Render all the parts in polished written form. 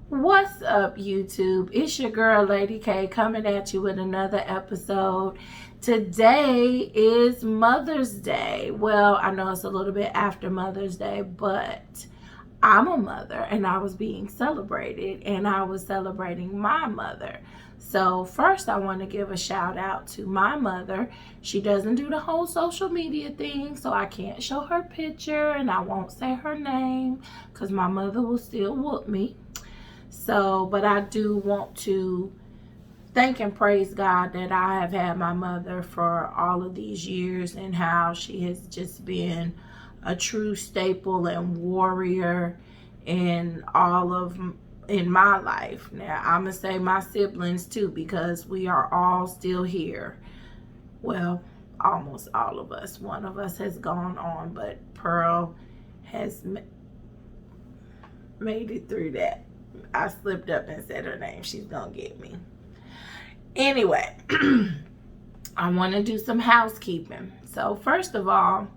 What's up, YouTube? It's your girl, Lady K, coming at you with another episode. Today is Mother's Day. Well, I know it's a little bit after Mother's Day, but I'm a mother and I was being celebrated, and I was celebrating my mother. So first I want to give a shout out to my mother. She doesn't do the whole social media thing, so I can't show her picture and I won't say her name because my mother will still whoop me. So, but I do want to thank and praise God that I have had my mother for all of these years, and how she has just been a true staple and warrior in in my life. Now, I'm going to say my siblings too, because we are all still here. Well, almost all of us. One of us has gone on, but Pearl has made it through that. I slipped up and said her name. She's gonna get me. Anyway, I want to do some housekeeping. So first of all,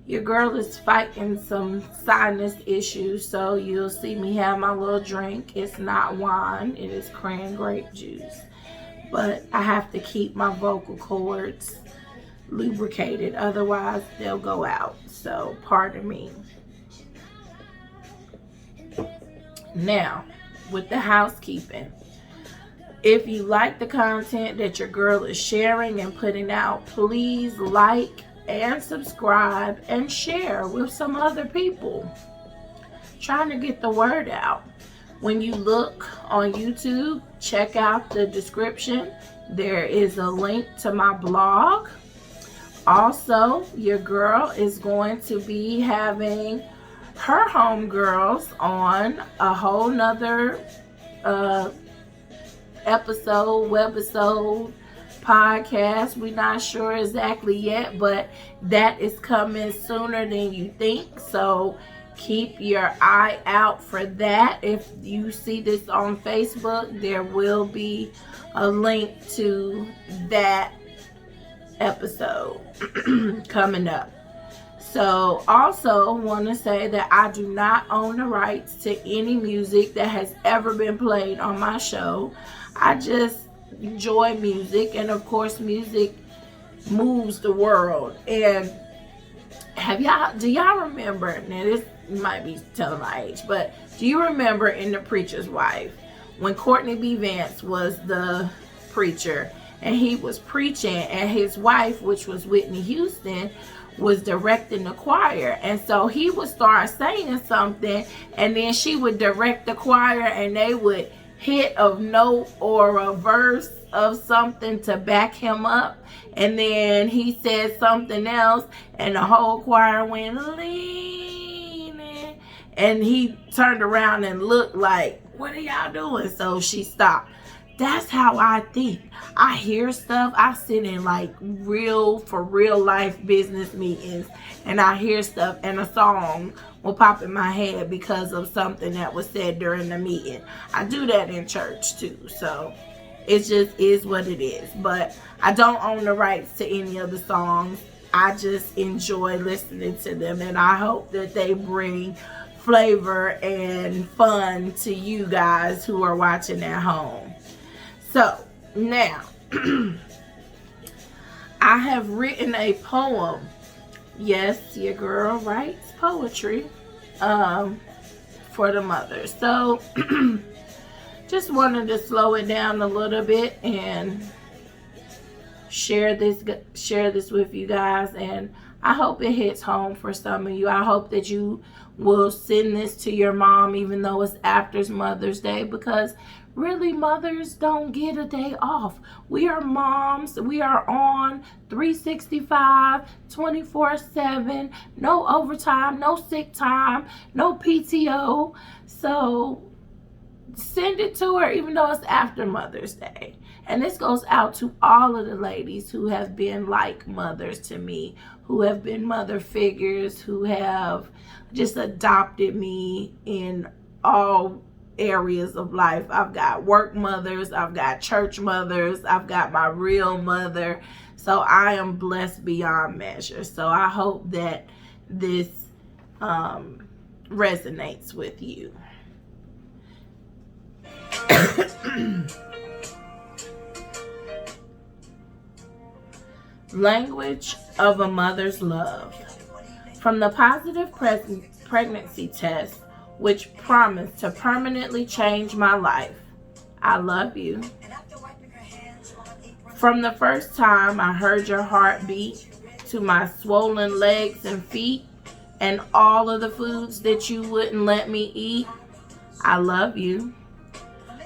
your girl is fighting some sinus issues, so you'll see me have my little drink. It's not wine, it is cran grape juice. But I have to keep my vocal cords lubricated, otherwise they'll go out. So pardon me. Now, with the housekeeping, if you like the content that your girl is sharing and putting out, please like and subscribe and share with some other people. Trying to get the word out. When you look on YouTube, check out the description. There is a link to my blog. Also, your girl is going to be having her homegirls on a whole nother webisode, podcast. We're not sure exactly yet, but that is coming sooner than you think. So keep your eye out for that. If you see this on Facebook, there will be a link to that episode coming up. So also want to say that I do not own the rights to any music that has ever been played on my show. I just enjoy music, and of course music moves the world. And do y'all remember, now this might be telling my age, but do you remember in The Preacher's Wife when Courtney B. Vance was the preacher and he was preaching, and his wife, which was Whitney Houston, was directing the choir? And so he would start saying something, and then she would direct the choir, and they would hit a note or a verse of something to back him up, and then he said something else and the whole choir went leaning, and he turned around and looked like, what are y'all doing? So she stopped. That's how I think. I hear stuff. I sit in like real life business meetings, and I hear stuff, and a song will pop in my head because of something that was said during the meeting. I do that in church too. So it just is what it is. But I don't own the rights to any of the songs. I just enjoy listening to them, and I hope that they bring flavor and fun to you guys who are watching at home. So now I have written a poem. Yes, your girl writes poetry for the mothers. So just wanted to slow it down a little bit and share this with you guys, and I hope it hits home for some of you. I hope that you will send this to your mom, even though it's after Mother's Day, because really, mothers don't get a day off. We are moms. We are on 365, 24/7, no overtime, no sick time, no PTO. So send it to her, even though it's after Mother's Day. And this goes out to all of the ladies who have been like mothers to me, who have been mother figures, who have just adopted me in all areas of life. I've got work mothers, I've got church mothers, I've got my real mother. So I am blessed beyond measure. So I hope that this resonates with you. Language of a mother's love. From the positive pregnancy test, which promised to permanently change my life, I love you. From the first time I heard your heartbeat, to my swollen legs and feet, and all of the foods that you wouldn't let me eat, I love you.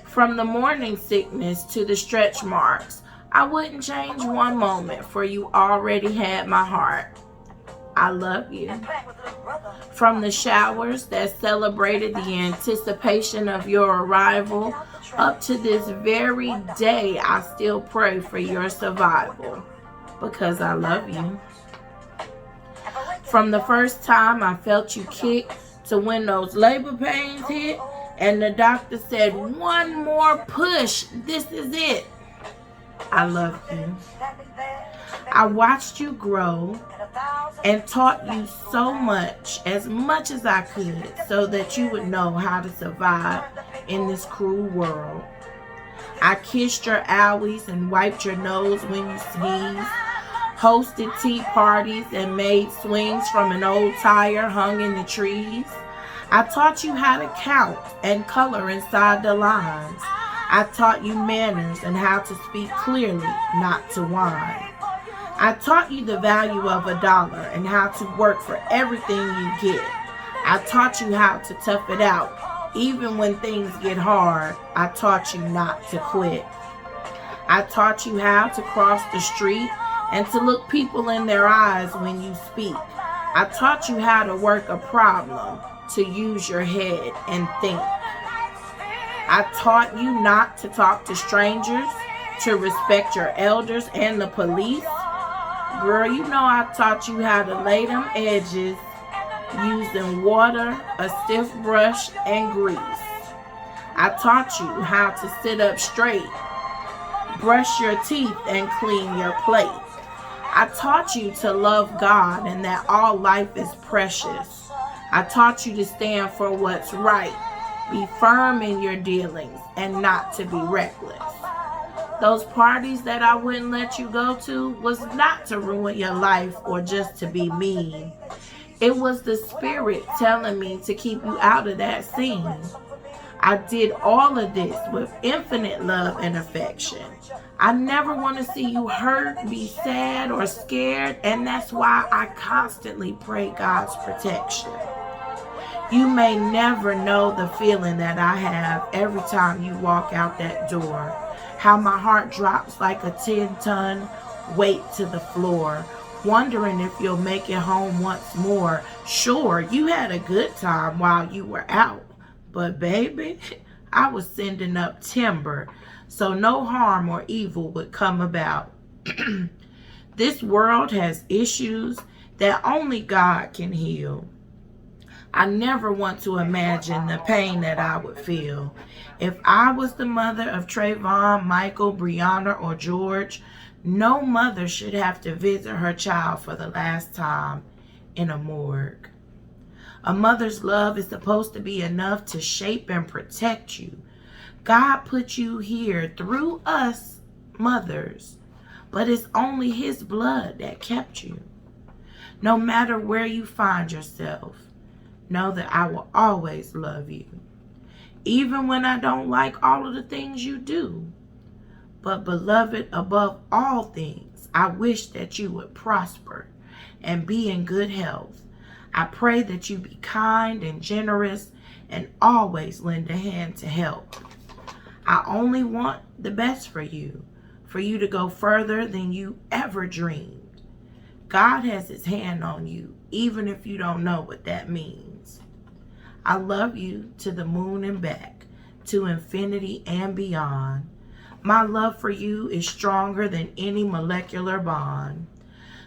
From the morning sickness to the stretch marks, I wouldn't change one moment, for you already had my heart. I love you. From the showers that celebrated the anticipation of your arrival, up to this very day, I still pray for your survival, because I love you. From the first time I felt you kick, to when those labor pains hit, and the doctor said, one more push, this is it. I love you. I watched you grow and taught you so much as I could, so that you would know how to survive in this cruel world. I kissed your owies and wiped your nose when you sneezed, hosted tea parties and made swings from an old tire hung in the trees. I taught you how to count and color inside the lines. I taught you manners and how to speak clearly, not to whine. I taught you the value of $1 and how to work for everything you get. I taught you how to tough it out. Even when things get hard, I taught you not to quit. I taught you how to cross the street and to look people in their eyes when you speak. I taught you how to work a problem, to use your head and think. I taught you not to talk to strangers, to respect your elders and the police. Girl, you know I taught you how to lay them edges using water, a stiff brush, and grease. I taught you how to sit up straight, brush your teeth, and clean your plate. I taught you to love God and that all life is precious. I taught you to stand for what's right, be firm in your dealings, and not to be reckless. Those parties that I wouldn't let you go to was not to ruin your life or just to be mean. It was the Spirit telling me to keep you out of that scene. I did all of this with infinite love and affection. I never want to see you hurt, be sad, or scared, and that's why I constantly pray God's protection. You may never know the feeling that I have every time you walk out that door. How my heart drops like a 10-ton weight to the floor, wondering if you'll make it home once more. Sure, you had a good time while you were out, but baby, I was sending up timber, so no harm or evil would come about. This world has issues that only God can heal. I never want to imagine the pain that I would feel. If I was the mother of Trayvon, Michael, Brianna, or George, no mother should have to visit her child for the last time in a morgue. A mother's love is supposed to be enough to shape and protect you. God put you here through us mothers, but it's only His blood that kept you. No matter where you find yourself, know that I will always love you, even when I don't like all of the things you do. But beloved, above all things, I wish that you would prosper and be in good health. I pray that you be kind and generous and always lend a hand to help. I only want the best for you to go further than you ever dreamed. God has His hand on you, even if you don't know what that means. I love you to the moon and back, to infinity and beyond. My love for you is stronger than any molecular bond.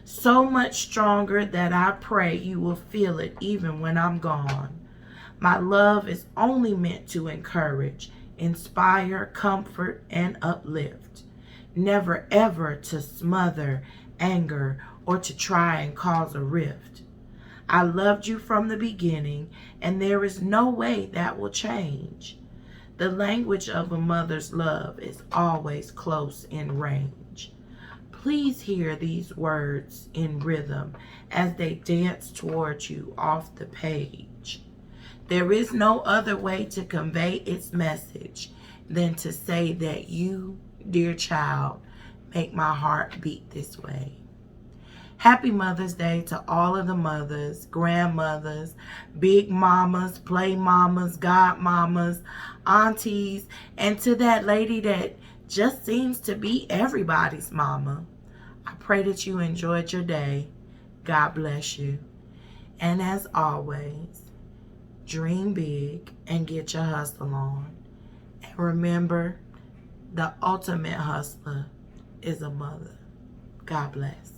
So much stronger that I pray you will feel it even when I'm gone. My love is only meant to encourage, inspire, comfort, and uplift. Never ever to smother, anger, or to try and cause a rift. I loved you from the beginning, and there is no way that will change. The language of a mother's love is always close in range. Please hear these words in rhythm as they dance towards you off the page. There is no other way to convey its message than to say that you, dear child, make my heart beat this way. Happy Mother's Day to all of the mothers, grandmothers, big mamas, play mamas, god mamas, aunties, and to that lady that just seems to be everybody's mama. I pray that you enjoyed your day. God bless you. And as always, dream big and get your hustle on. And remember, the ultimate hustler is a mother. God bless.